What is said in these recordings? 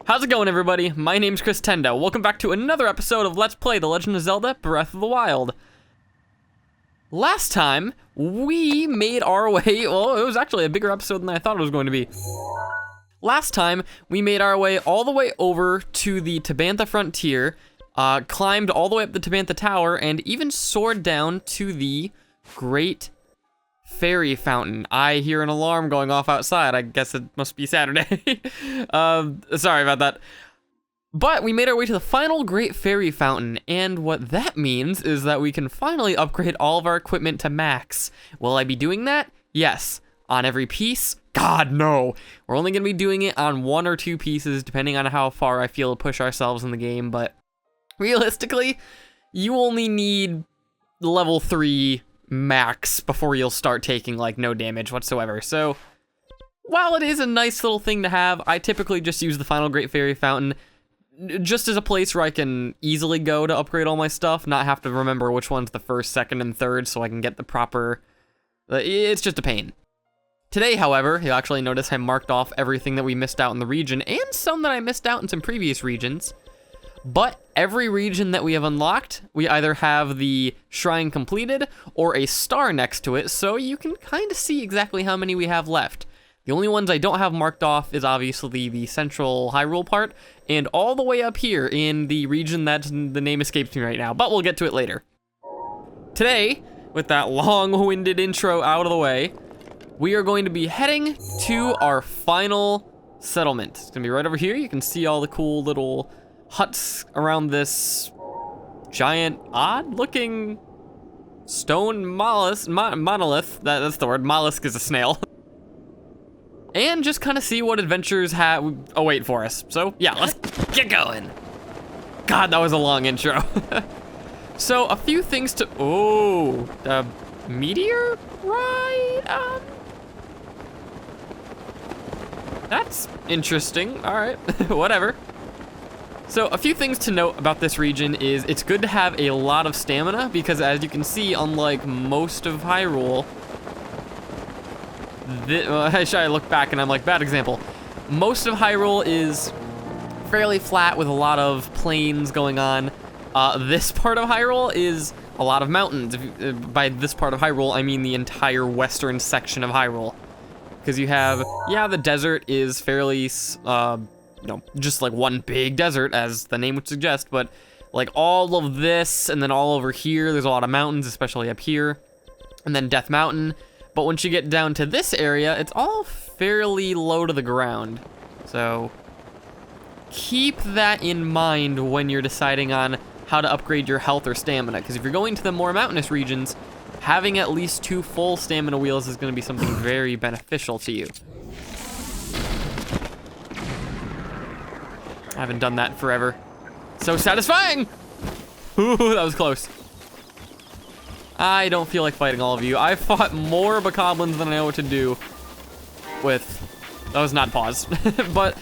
How's it going, everybody? My name's Chris Tendo. Welcome back to another episode of Let's Play The Legend of Zelda Breath of the Wild. Last time, we made our way, well, it was actually a bigger episode than I thought it was going to be. Last time, we made our way all the way over to the Tabantha Frontier, climbed all the way up the Tabantha Tower, and even soared down to the Great Fairy Fountain. I hear an alarm going off outside. I guess it must be Saturday. Sorry about that. But we made our way to the final Great Fairy Fountain, and what that means is that we can finally upgrade all of our equipment to max. Will I be doing that? Yes. On every piece? God, no. We're only going to be doing it on 1 or 2 pieces, depending on how far I feel to push ourselves in the game, but realistically, you only need level 3 max before you'll start taking like no damage whatsoever. So while it is a nice little thing to have, I typically just use the final Great Fairy Fountain just as a place where I can easily go to upgrade all my stuff, not have to remember which one's the first, second, and third so I can get the proper... It's just a pain. Today, however, you'll actually notice I marked off everything that we missed out in the region and some that I missed out in some previous regions. But every region that we have unlocked, we either have the shrine completed or a star next to it, so you can kind of see exactly how many we have left. The only ones I don't have marked off is obviously the central Hyrule part, and all the way up here in the region that the name escapes me right now, but we'll get to it later. Today, with that long-winded intro out of the way, we are going to be heading to our final settlement. It's gonna be right over here. You can see all the cool little huts around this giant, odd-looking stone monolith. That's the word. Mollusk is a snail. And just kind of see what adventures await for us. So, yeah, let's get going. God, that was a long intro. So, a few things to... Oh, the meteor ride? That's interesting. All right, whatever. So a few things to note about this region is it's good to have a lot of stamina because, as you can see, unlike most of Hyrule, I look back and I'm like, bad example. Most of Hyrule is fairly flat with a lot of plains going on. This part of Hyrule is a lot of mountains. By this part of Hyrule, I mean the entire western section of Hyrule. Because you have, yeah, the desert is fairly, just like one big desert, as the name would suggest, but like all of this, and then all over here, there's a lot of mountains, especially up here, and then Death Mountain. But once you get down to this area, it's all fairly low to the ground. So keep that in mind when you're deciding on how to upgrade your health or stamina, because if you're going to the more mountainous regions, having at least 2 full stamina wheels is going to be something very beneficial to you. I haven't done that in forever. So satisfying! Ooh, that was close. I don't feel like fighting all of you. I fought more bokoblins than I know what to do with. That was not pause. But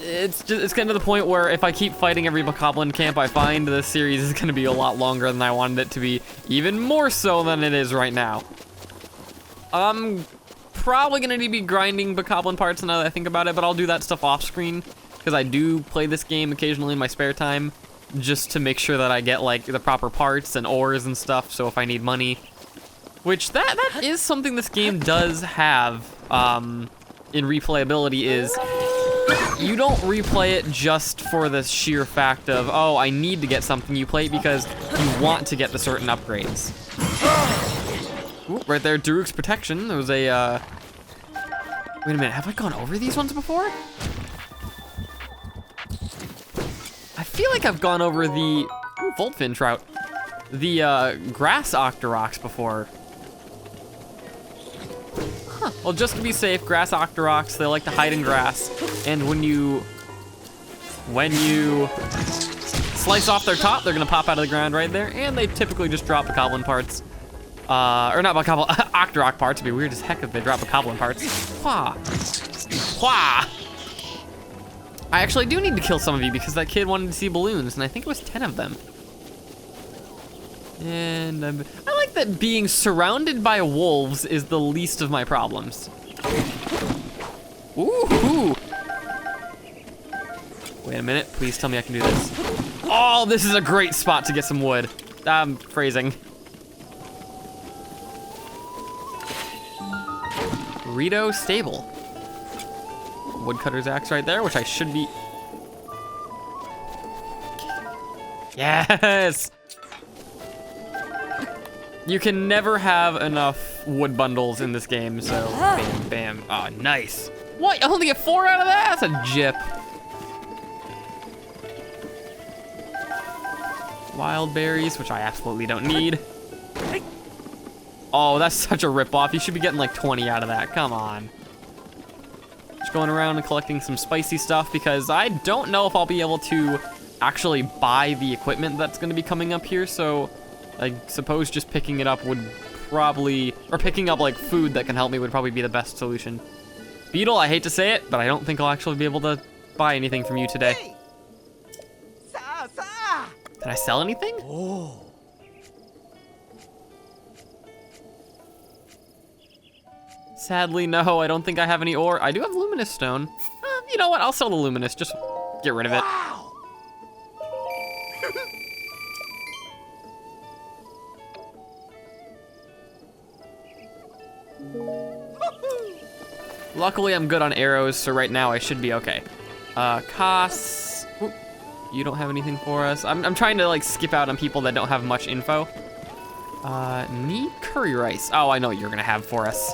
it's getting to the point where if I keep fighting every bokoblin camp I find, this series is going to be a lot longer than I wanted it to be. Even more so than it is right now. I'm probably going to be grinding bokoblin parts now that I think about it, but I'll do that stuff off screen. Because I do play this game occasionally in my spare time, just to make sure that I get like the proper parts and ores and stuff, so if I need money. Which that is something this game does have in replayability, is you don't replay it just for the sheer fact of, oh, I need to get something. You play it because you want to get the certain upgrades. Ooh, right there, Daruk's Protection. There was a, wait a minute, have I gone over these ones before? I feel like I've gone over the Voltfin Trout, the grass Octoroks before. Huh. Well, just to be safe, grass Octoroks, they like to hide in grass, and when you slice off their top, they're gonna pop out of the ground right there, and they typically just drop the goblin parts. Or not bokoblin, Octorok parts. It'd be weird as heck if they drop the goblin parts. Wah. Wah. I actually do need to kill some of you because that kid wanted to see balloons, and I think it was 10 of them. And I like that being surrounded by wolves is the least of my problems. Ooh. Wait a minute, please tell me I can do this. Oh, this is a great spot to get some wood. I'm phrasing. Rito stable. Woodcutter's axe right there, which I should be. Yes! You can never have enough wood bundles in this game, so bam, bam. Oh, nice. What, I only get 4 out of that? That's a jip. Wild berries, which I absolutely don't need. Oh, that's such a ripoff. You should be getting like 20 out of that, come on. Just going around and collecting some spicy stuff because I don't know if I'll be able to actually buy the equipment that's gonna be coming up here, so I suppose just picking it up would probably, or picking up like food that can help me would probably be the best solution. Beetle, I hate to say it, but I don't think I'll actually be able to buy anything from you today. Did I sell anything? Oh. Sadly, no, I don't think I have any ore. I do have luminous stone. You know what, I'll sell the luminous, just get rid of it. Wow. Luckily, I'm good on arrows, so right now I should be okay. Costs. Oop, you don't have anything for us. I'm trying to like skip out on people that don't have much info. Need curry rice. Oh, I know what you're gonna have for us.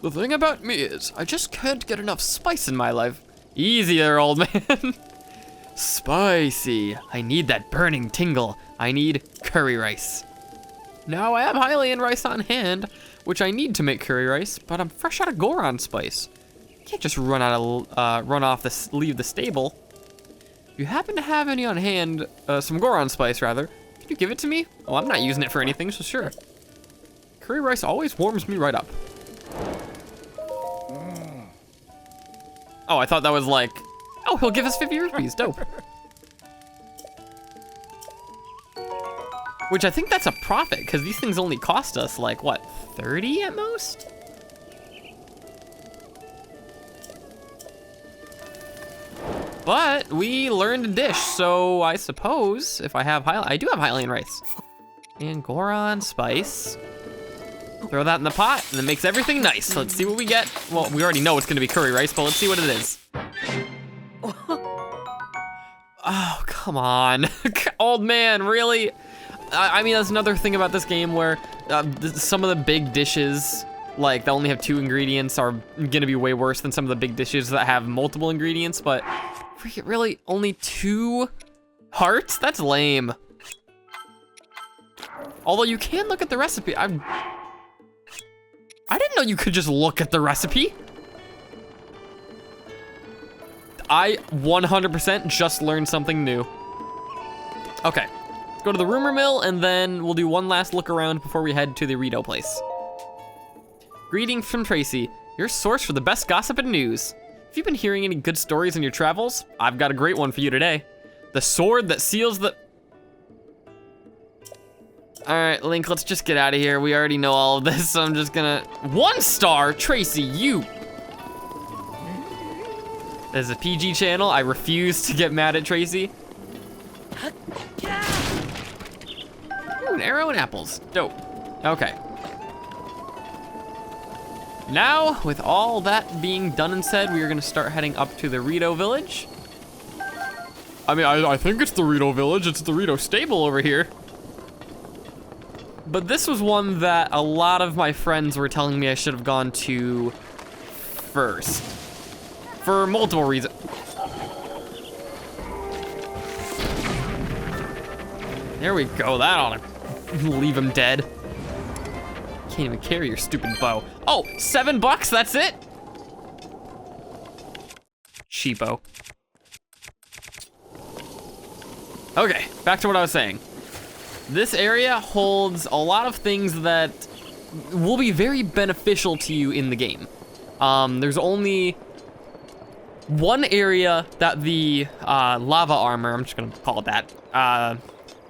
The thing about me is, I just can't get enough spice in my life. Easy there, old man. Spicy. I need that burning tingle. I need curry rice. Now I have Hylian rice on hand, which I need to make curry rice, but I'm fresh out of Goron spice. Can't just run off leave the stable. If you happen to have any on hand, some Goron spice rather, can you give it to me? Oh, I'm not using it for anything, so sure. Curry rice always warms me right up. Oh, I thought that was like, oh, he'll give us 50 rupees, dope. Which I think that's a profit, because these things only cost us like, what, 30 at most? But we learned a dish, so I suppose if I have I do have Hylian rice. And Goron spice. Throw that in the pot, and it makes everything nice. Let's see what we get. Well, we already know it's gonna be curry rice, but let's see what it is. Oh, come on. Old man, really? I mean, that's another thing about this game where some of the big dishes, like, that only have 2 ingredients are gonna be way worse than some of the big dishes that have multiple ingredients, but really, only 2 hearts? That's lame. Although you can look at the recipe. I didn't know you could just look at the recipe. I 100% just learned something new. Okay, let's go to the rumor mill and then we'll do one last look around before we head to the Rito place. Greetings from Tracy, your source for the best gossip and news. If you've been hearing any good stories in your travels, I've got a great one for you today. The sword that seals the... All right, Link, let's just get out of here. We already know all of this, so I'm just gonna... 1 star, Tracy, you! This is a PG channel. I refuse to get mad at Tracy. Ooh, an arrow and apples, dope. Okay. Now, with all that being done and said, we are gonna start heading up to the Rito village. I mean, I think it's the Rito village. It's the Rito stable over here. But this was one that a lot of my friends were telling me I should have gone to first. For multiple reasons. There we go, that ought to leave him dead. Can't even carry your stupid bow. Oh, $7, that's it? Cheapo. Okay, back to what I was saying. This area holds a lot of things that will be very beneficial to you in the game. There's only one area that the lava armor, I'm just gonna call it that,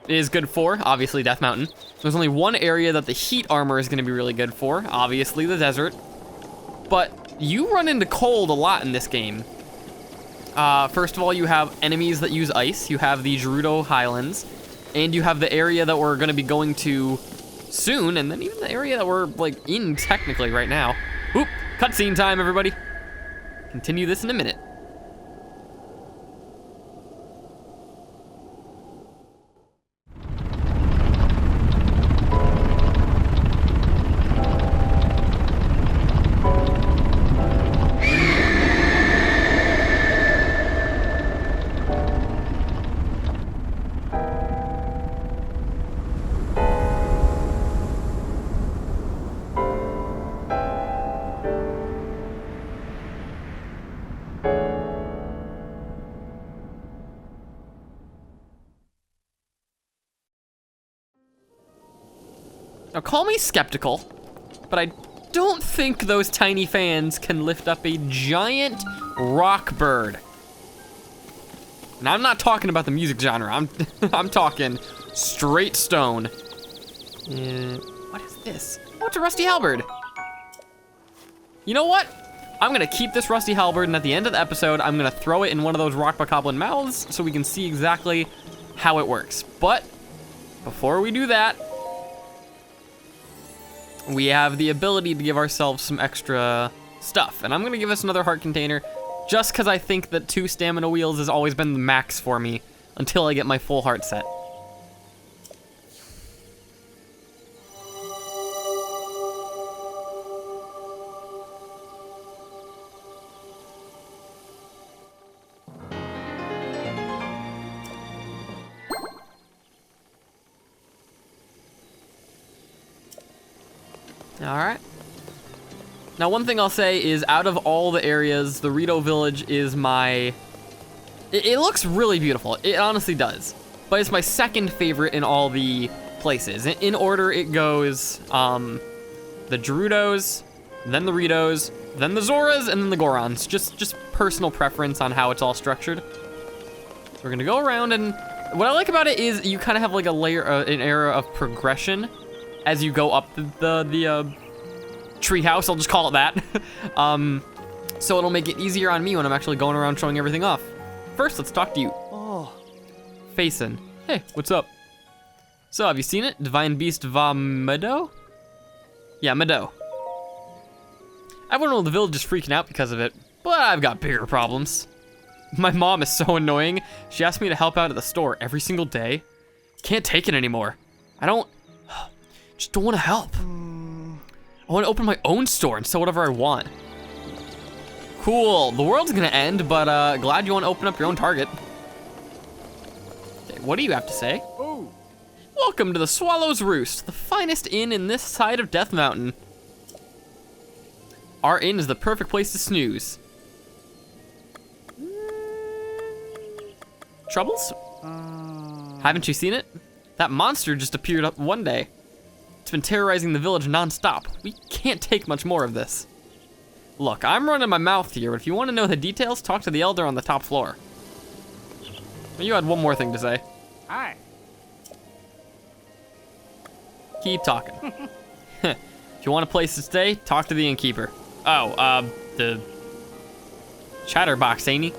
is good for, obviously Death Mountain. There's only one area that the heat armor is gonna be really good for, obviously the desert. But you run into cold a lot in this game. First of all, you have enemies that use ice. You have the Gerudo Highlands, and you have the area that we're gonna be going to soon, and then even the area that we're like in technically right now. Oop, cutscene time, everybody. Continue this in a minute. Now, call me skeptical, but I don't think those tiny fans can lift up a giant rock bird. And I'm not talking about the music genre. I'm talking straight stone. What is this? Oh, it's a rusty halberd. You know what? I'm gonna keep this rusty halberd, and at the end of the episode, I'm gonna throw it in one of those rock bokoblin mouths so we can see exactly how it works. But before we do that, we have the ability to give ourselves some extra stuff. And I'm gonna give us another heart container just because I think that 2 stamina wheels has always been the max for me until I get my full heart set. All right. Now, one thing I'll say is out of all the areas, the Rito Village is my... It looks really beautiful. It honestly does. But it's my second favorite in all the places. In order, it goes the Gerudos, then the Ritos, then the Zoras, and then the Gorons. Just personal preference on how it's all structured. So we're gonna go around, and what I like about it is you kind of have like a layer, an era of progression as you go up the treehouse, I'll just call it that. So it'll make it easier on me when I'm actually going around showing everything off. First, let's talk to you. Oh. Faison. Hey, what's up? So, have you seen it? Divine Beast Va Meadow? Yeah, Meadow. Everyone in the village is freaking out because of it, but I've got bigger problems. My mom is so annoying. She asks me to help out at the store every single day. Can't take it anymore. Just don't want to help. I want to open my own store and sell whatever I want. Cool, the world's gonna end, but glad you want to open up your own Target. Okay, what do you have to say? Oh. Welcome to the Swallow's Roost, the finest inn in this side of Death Mountain. Our inn is the perfect place to snooze. Troubles? Haven't you seen it? That monster just appeared up one day. It's been terrorizing the village non-stop. We can't take much more of this. Look, I'm running my mouth here, but if you want to know the details, talk to the elder on the top floor. Well, you had one more thing to say. Hi. Keep talking. If you want a place to stay, talk to the innkeeper. Oh, the chatterbox, ain't he?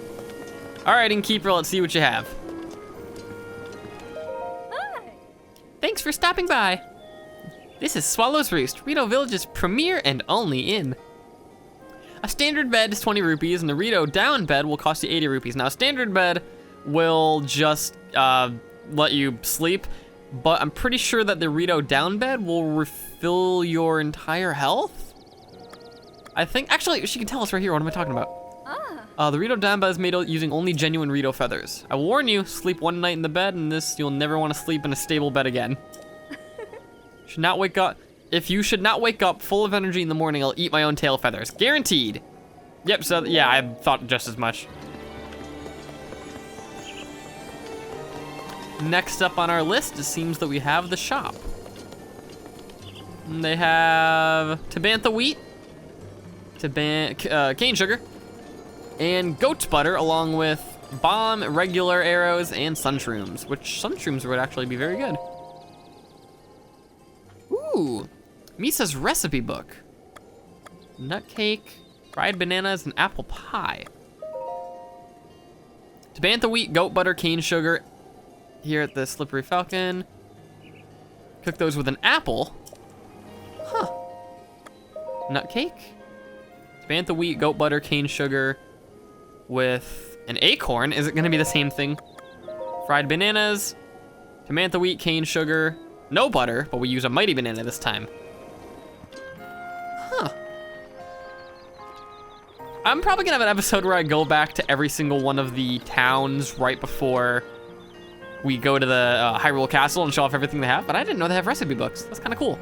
All right, innkeeper, let's see what you have. Hi. Thanks for stopping by. This is Swallow's Roost, Rito Village's premier and only inn. A standard bed is 20 rupees, and the Rito down bed will cost you 80 rupees. Now, a standard bed will just let you sleep, but I'm pretty sure that the Rito down bed will refill your entire health? I think, actually, she can tell us right here, what am I talking about? The Rito down bed is made using only genuine Rito feathers. I warn you, sleep one night in the bed, and you'll never want to sleep in a stable bed again. Should not wake up. If you should not wake up full of energy in the morning, I'll eat my own tail feathers. Guaranteed. Yep, so yeah, I thought just as much. Next up on our list, it seems that we have the shop. And they have Tabantha wheat, cane sugar, and goat's butter, along with bomb, regular arrows, and sunshrooms, which sunshrooms would actually be very good. Ooh, Misa's recipe book. Nut cake, fried bananas, and apple pie. Bantha wheat, goat butter, cane sugar. Here at the Slippery Falcon. Cook those with an apple. Huh. Nut cake. Bantha wheat, goat butter, cane sugar with an acorn. Is it gonna be the same thing? Fried bananas. Bantha wheat, cane sugar. No butter, but we use a mighty banana this time. Huh. I'm probably gonna have an episode where I go back to every single one of the towns right before we go to the Hyrule Castle and show off everything they have, but I didn't know they have recipe books. That's kind of cool.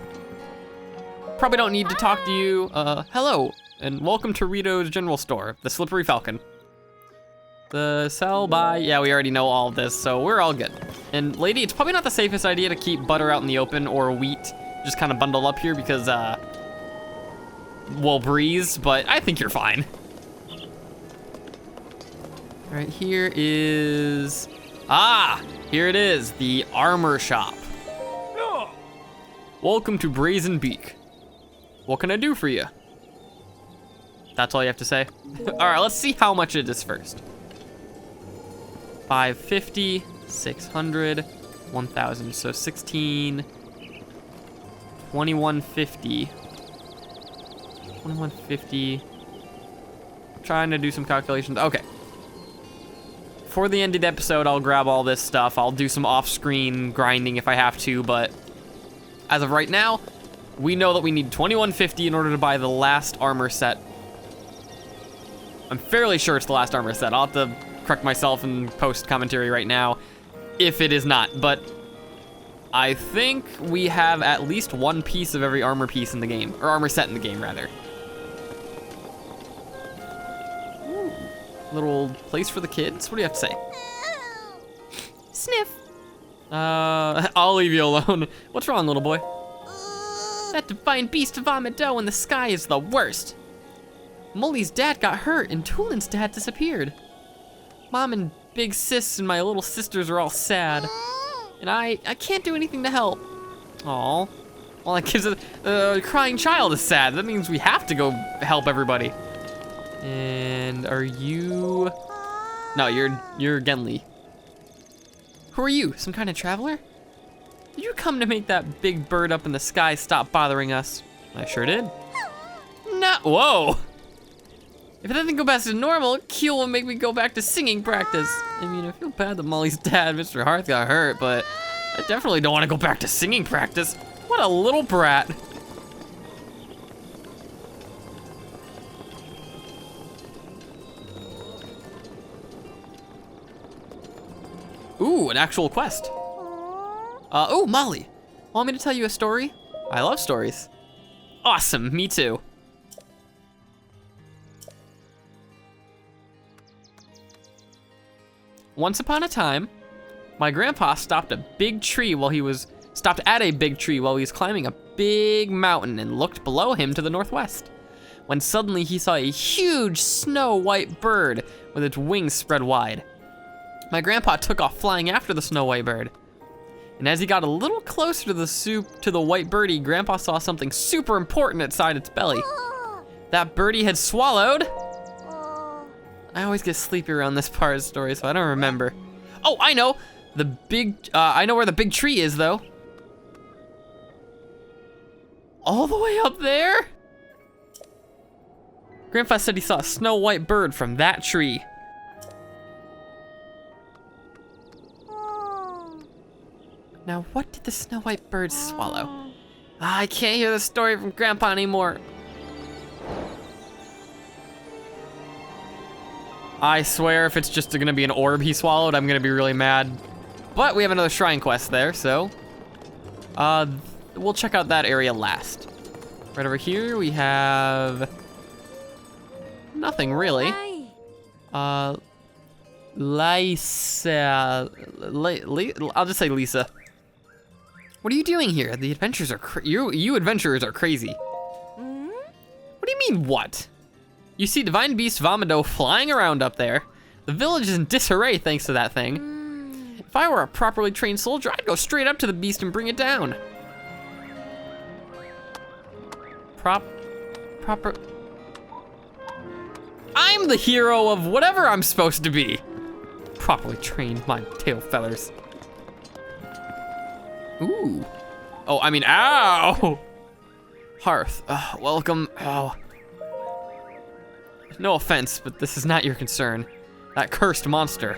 Probably don't need to talk to you. Hello, and welcome to Rito's General Store, the Slippery Falcon. The sell, buy, yeah, we already know all of this, so we're all good. And lady, it's probably not the safest idea to keep butter out in the open or wheat just kind of bundled up here because, we'll breeze, but I think you're fine. All right, here is, here it is, the armor shop. Welcome to Brazen Beak. What can I do for you? That's all you have to say? All right, let's see how much it is first. 550, 600, 1,000, so 16, 2150, 2150. Trying to do some calculations. Okay. For the end of the episode, I'll grab all this stuff. I'll do some off-screen grinding if I have to, but as of right now, we know that we need 2150 in order to buy the last armor set. I'm fairly sure it's the last armor set. I'll have to correct myself in post commentary right now if it is not, but I think we have at least one piece of every armor piece in the game, or armor set in the game rather. Ooh, little place for the kids. What do you have to say? Sniff. I'll leave you alone. What's wrong, little boy? That divine beast vomit dough in the sky is the worst. Mully's dad got hurt and Tulin's dad disappeared. Mom and big sis and my little sisters are all sad. And I can't do anything to help. Aw. Well, that gives a crying child is sad. That means we have to go help everybody. And are you... No, you're Genli. Who are you, some kind of traveler? Did you come to make that big bird up in the sky stop bothering us? I sure did. No, whoa. If it doesn't go back to normal, Keel will make me go back to singing practice. I mean, I feel bad that Molly's dad, Mr. Hearth, got hurt, but I definitely don't want to go back to singing practice. What a little brat. Ooh, an actual quest. Oh, Molly, want me to tell you a story? I love stories. Awesome, me too. Once upon a time, my grandpa stopped at a big tree while he was climbing a big mountain and looked below him to the northwest. When suddenly he saw a huge snow-white bird with its wings spread wide. My grandpa took off flying after the snow-white bird. And as he got a little closer to the white birdie, Grandpa saw something super important inside its belly. That birdie had swallowed. I always get sleepy around this part of the story, so I don't remember. Oh, I know. I know where the big tree is, though. All the way up there? Grandpa said he saw a snow-white bird from that tree. Now, what did the snow-white bird swallow? I can't hear the story from Grandpa anymore. I swear if it's just gonna be an orb he swallowed, I'm gonna be really mad. But we have another shrine quest there, so we'll check out that area last. Right over here we have nothing really. Lisa, I'll just say Lisa. What are you doing here? The adventures are you adventurers are crazy. What do you mean what? You see Divine Beast Vomido flying around up there. The village is in disarray thanks to that thing. If I were a properly trained soldier, I'd go straight up to the beast and bring it down. I'm the hero of whatever I'm supposed to be. properly trained my tail feathers. Ooh. Oh, I mean, ow! Hearth, welcome. Oh. No offense, but this is not your concern. That cursed monster.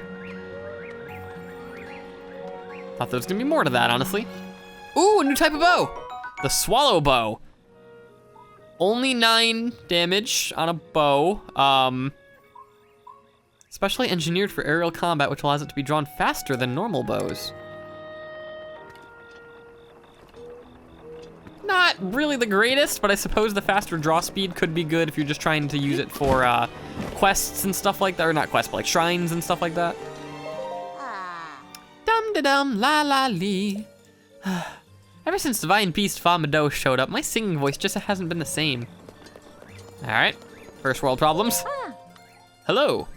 Thought there was gonna be more to that, honestly. Ooh, a new type of bow. The swallow bow. Only 9 damage on a bow. Specially engineered for aerial combat, which allows it to be drawn faster than normal bows. Not really the greatest, but I suppose the faster draw speed could be good if you're just trying to use it for quests and stuff like that, or not quests, but like shrines and stuff like that. Dum-da-dum, la-la-lee. Ever since Divine Beast Vomado showed up, my singing voice just hasn't been the same. All right, first world problems. Hello.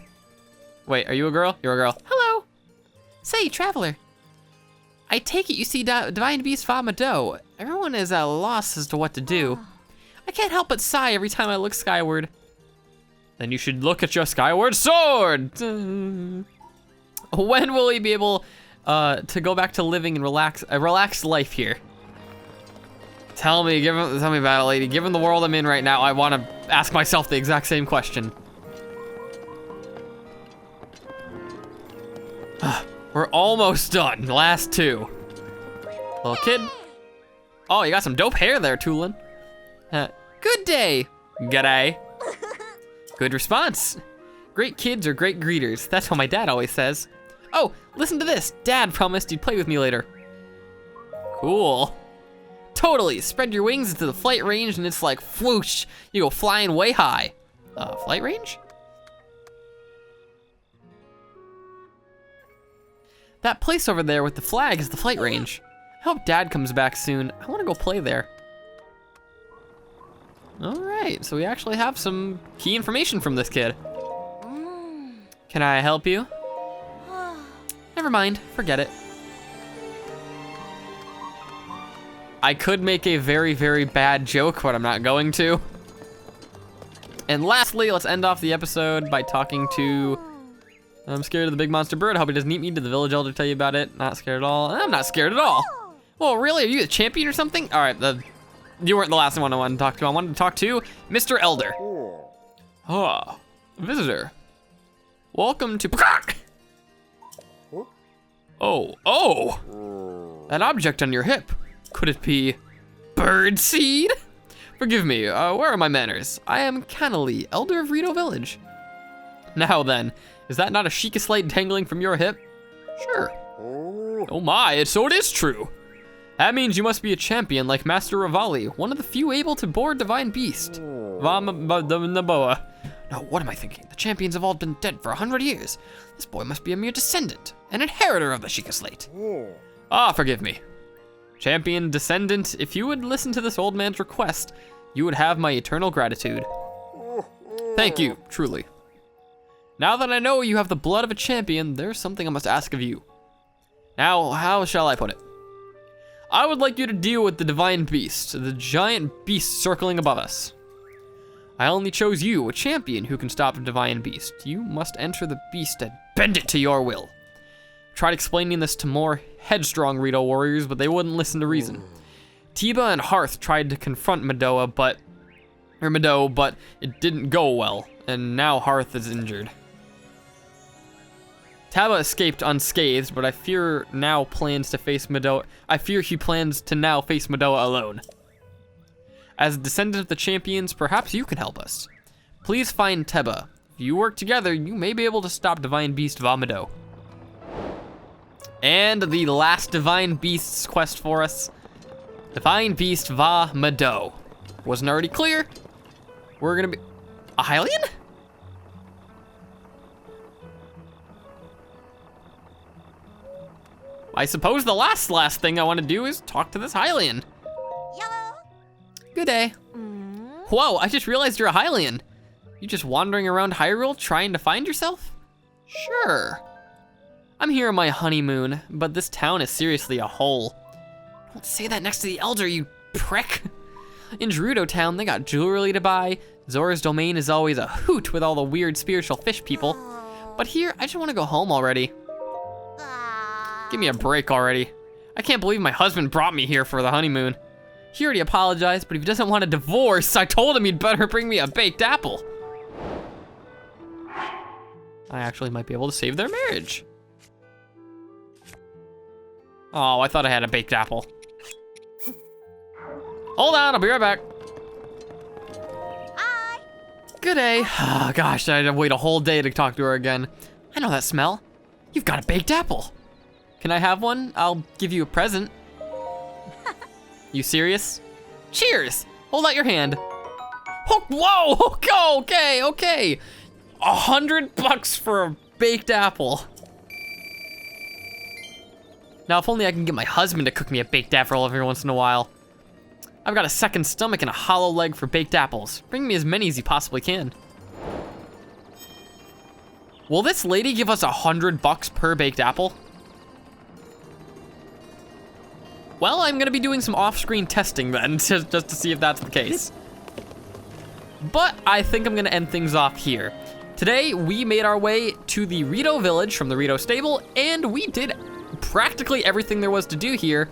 Wait, are you a girl? You're a girl. Hello. Say, traveler. I take it you see Divine Beast Vomado. Everyone is at a loss as to what to do. I can't help but sigh every time I look skyward. Then you should look at your skyward sword. When will we be able to go back to living and a relaxed life here? Tell me about it, lady. Given the world I'm in right now, I want to ask myself the exact same question. We're almost done. Last 2. Little kid. Oh, you got some dope hair there, Tulin. Good day. G'day. Good response. Great kids are great greeters. That's what my dad always says. Oh, listen to this. Dad promised he'd play with me later. Cool. Totally. Spread your wings into the flight range and it's like whoosh. You go flying way high. Flight range? That place over there with the flag is the flight range. I hope Dad comes back soon. I want to go play there. All right, so we actually have some key information from this kid. Can I help you? Never mind, forget it. I could make a very, very bad joke, but I'm not going to. And lastly, let's end off the episode by talking to... I'm scared of the big monster bird. I hope he doesn't eat me. Did the village elder tell you about it? Not scared at all. I'm not scared at all. Well, really? Are you a champion or something? All right, you weren't the last one I wanted to talk to. I wanted to talk to Mr. Elder. Visitor. Welcome to... Oh. That object on your hip. Could it be bird seed? Forgive me, where are my manners? I am Cannily, Elder of Rito Village. Now then, is that not a Sheikah slate dangling from your hip? Sure. Oh my, so it is true. That means you must be a champion like Master Rivali, one of the few able to board Divine Beast. Naboa. No, what am I thinking? The champions have all been dead for 100 years. This boy must be a mere descendant, an inheritor of the Sheikah slate. Forgive me. Champion descendant, if you would listen to this old man's request, you would have my eternal gratitude. Thank you, truly. Now that I know you have the blood of a champion, there's something I must ask of you. Now, how shall I put it? I would like you to deal with the Divine Beast, the giant beast circling above us. I only chose you, a champion who can stop a Divine Beast. You must enter the beast and bend it to your will. Tried explaining this to more headstrong Rito warriors, but they wouldn't listen to reason. Tiba and Hearth tried to confront Mado, but it didn't go well, and now Hearth is injured. Taba escaped unscathed, but I fear he plans to now face Madoa alone. As a descendant of the champions, perhaps you can help us. Please find Teba. If you work together, you may be able to stop Divine Beast Vomado. And the last Divine Beast's quest for us. Divine Beast Vomado. Wasn't already clear? We're gonna be... a Hylian? I suppose the last thing I want to do is talk to this Hylian. Yellow. Good day. Whoa, I just realized you're a Hylian. You just wandering around Hyrule trying to find yourself? Sure. I'm here on my honeymoon, but this town is seriously a hole. Don't say that next to the Elder, you prick. In Gerudo Town, they got jewelry to buy. Zora's domain is always a hoot with all the weird spiritual fish people. But here, I just want to go home already. Give me a break already. I can't believe my husband brought me here for the honeymoon. He already apologized, but if he doesn't want a divorce, I told him he'd better bring me a baked apple. I actually might be able to save their marriage. Oh, I thought I had a baked apple. Hold on, I'll be right back. Hi. Good day. Oh, gosh, I had to wait a whole day to talk to her again. I know that smell. You've got a baked apple. Can I have one? I'll give you a present. You serious? Cheers! Hold out your hand. Oh, whoa! Okay. $100 for a baked apple. Now, if only I can get my husband to cook me a baked apple every once in a while. I've got a second stomach and a hollow leg for baked apples. Bring me as many as you possibly can. Will this lady give us $100 per baked apple? Well, I'm gonna be doing some off-screen testing then, just to see if that's the case. But I think I'm gonna end things off here. Today, we made our way to the Rito village from the Rito stable, and we did practically everything there was to do here,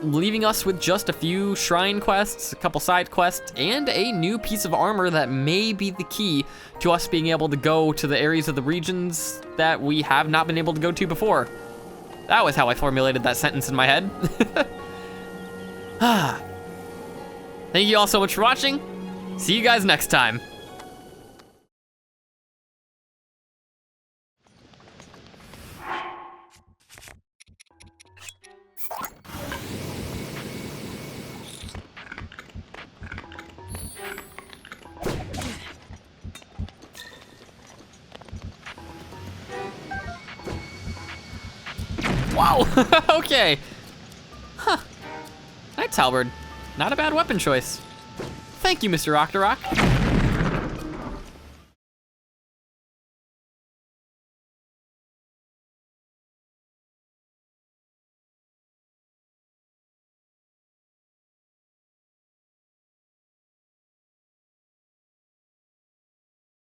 leaving us with just a few shrine quests, a couple side quests, and a new piece of armor that may be the key to us being able to go to the areas of the regions that we have not been able to go to before. That was how I formulated that sentence in my head. Thank you all so much for watching. See you guys next time. Wow, okay. Huh, Knight's Halberd, not a bad weapon choice. Thank you, Mr. Octorok.